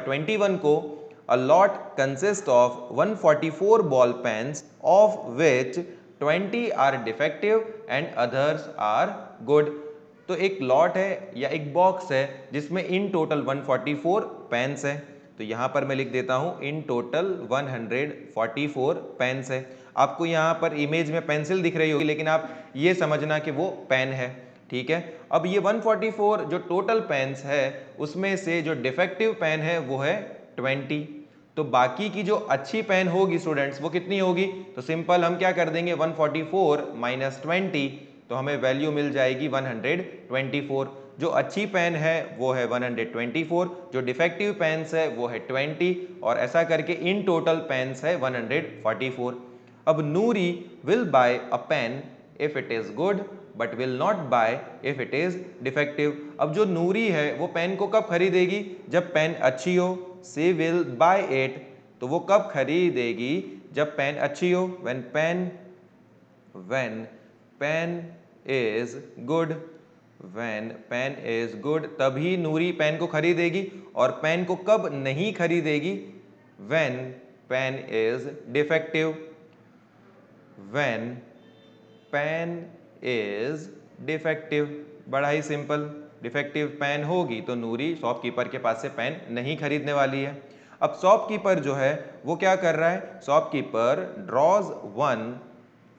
21 को a lot consist of 144 ball pens of which 20 are defective and others are good. तो एक lot है या एक बॉक्स है जिसमें इन टोटल 144 पेन्स है। तो यहाँ पर मैं लिख देता हूँ इन टोटल 144 पेन्स है। आपको यहाँ पर इमेज में पेंसिल दिख रही होगी, लेकिन आप ये समझना कि वो पेन है, ठीक है। अब ये 144 जो टोटल पेन्स है उसमें से जो डिफेक्टिव पेन है वो है 20। तो बाकी की जो अच्छी पेन होगी स्टूडेंट्स वो कितनी होगी? तो सिंपल हम क्या कर देंगे 144 माइनस 20, तो हमें वैल्यू मिल जाएगी 124। जो अच्छी पेन है वो है 124, जो डिफेक्टिव पेन्स है वो है 20, और ऐसा करके इन टोटल पेन्स है 144। अब Noori will buy a pen if it is good but will not buy if it is defective. अब जो नूरी है वो पेन को कब खरीदेगी? जब पेन अच्छी हो। सी विल बाय इट, तो वो कब खरीदेगी? जब पेन अच्छी हो। When pen is good, when pen is good, तभी नूरी पेन को खरीदेगी। और पेन को कब नहीं खरीदेगी? When pen is defective, when pen is defective. बड़ा ही सिंपल, डिफेक्टिव पेन होगी तो नूरी शॉपकीपर के पास से पेन नहीं खरीदने वाली है। अब शॉपकीपर जो है वो क्या कर रहा है? Shopkeeper draws one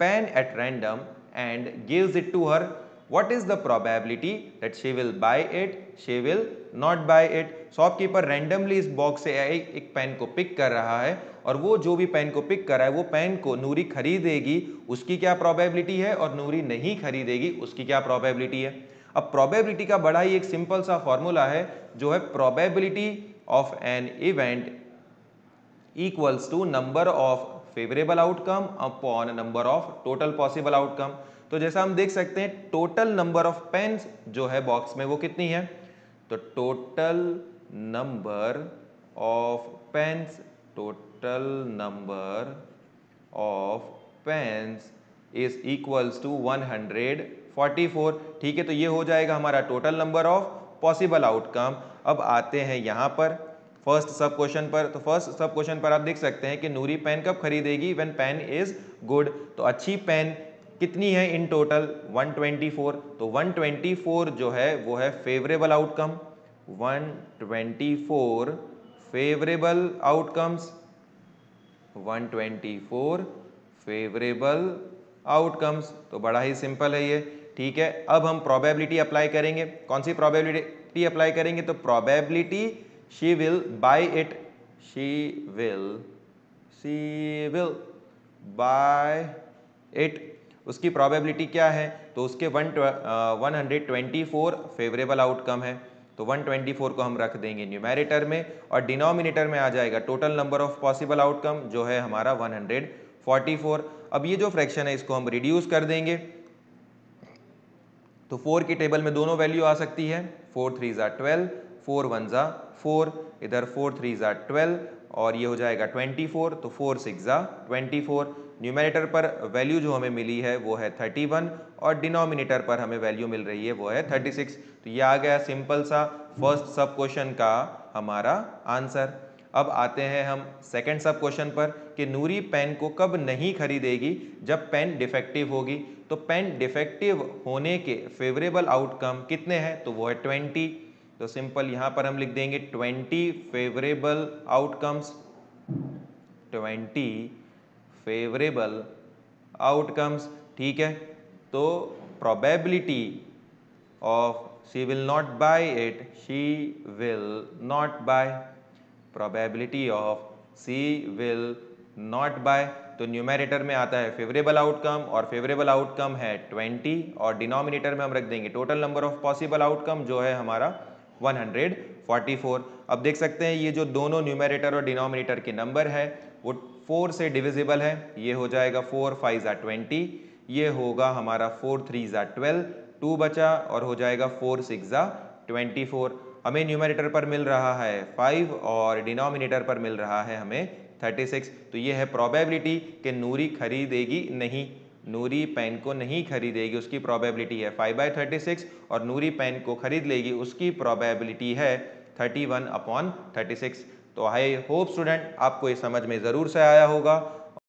pen at random and gives it to her. What is the probability that she will buy it, she will not buy it? Shopkeeper randomly इस बॉक्स से एक पेन को पिक कर रहा है, और वो जो भी पेन को पिक कर रहा है वो पेन को नूरी खरीदेगी, उसकी क्या प्रोबेबिलिटी है, और नूरी नहीं खरीदेगी उसकी क्या प्रोबेबिलिटी है। अब प्रोबेबिलिटी का बड़ा ही एक सिंपल सा फॉर्मूला है जो है probability of an event equals to number of favourable outcome upon number of total possible outcome. तो जैसा हम देख सकते हैं टोटल नंबर ऑफ पेन्स जो है बॉक्स में वो कितनी है? तो total number of pens, total number of pens is equals to 144। ठीक है, तो ये हो जाएगा हमारा total number of possible outcome. अब आते हैं यहाँ पर फर्स्ट सब क्वेश्चन पर। तो फर्स्ट सब क्वेश्चन पर आप देख सकते हैं कि नूरी पेन कब खरीदेगी? When pen is good. तो अच्छी पेन कितनी है इन टोटल? 124। तो 124 जो है वो है favourable outcome, 124 favourable outcomes, 124 favourable outcomes. तो बड़ा ही सिंपल है ये, ठीक है। अब हम प्रोबेबिलिटी अप्लाई करेंगे। कौन सी प्रोबेबिलिटी अप्लाई करेंगे? तो probability she will buy it, she will buy it, उसकी प्रोबेबिलिटी क्या है? तो उसके 124 फेवरेबल आउटकम है, तो 124 को हम रख देंगे न्यूमेरेटर में, और डिनोमिनेटर में आ जाएगा total number of possible outcome जो है हमारा 144। अब ये जो फ्रैक्शन है इसको हम रिड्यूस कर देंगे, तो 4 की टेबल में दोनों वैल्यू आ सकती है, 4 3 ज़ा 12, 4 1 ज़ा 4, इधर 4 3 ज़ा 12, और ये हो जाएगा 24, तो 4 6 ज़ा 24। न्यूमरेटर पर वैल्यू जो हमें मिली है वो है 31, और डिनोमिनेटर पर हमें वैल्यू मिल रही है वो है 36। तो ये आ गया सिंपल सा फर्स्ट सब क्वेश्चन का हमारा आंसर। अब आते हैं हम सेकंड सब क्वेश्चन पर कि नूरी पेन को कब नहीं खरीदेगी? जब पेन डिफेक्टिव होगी। तो पेन डिफेक्टिव होने के फेवरेबल आउटकम कितने हैं? तो वो है 20। तो सिंपल यहां पर हम लिख देंगे 20 फेवरेबल आउटकम्स, 20 फेवरेबल आउटकम्स, ठीक है। तो probability of she will not buy it, she will not buy, probability of she will not buy। तो न्यूमेरेटर में आता है फेवरेबल आउटकम, और फेवरेबल आउटकम है 20, और डिनोमिनेटर में हम रख देंगे total number of possible outcome जो है हमारा 144। अब देख सकते हैं ये जो दोनों न्यूमेरेटर और डिनोमिनेटर के नंबर है वो 4 से डिविजिबल है। ये हो जाएगा 4 5 ज़ा 20, ये होगा हमारा 4 3 ज़ा 12, 2 बचा, और हो जाएगा 4 6 ज़ा 24। हमें न्यूमेरेटर पर मिल रहा है 5 और डिनोमिनेटर पर मिल रहा है हमें 36। तो ये है प्रोबेबिलिटी कि नूरी खरीदेगी नहीं, नूरी पेन को नहीं खरीदेगी, उसकी प्रोबेबिलिटी है 5/36, और नूरी पेन को खरीद लेगी उसकी प्रोबेबिलिटी है 31/36। तो आई होप स्टूडेंट आपको ये समझ में ज़रूर से आया होगा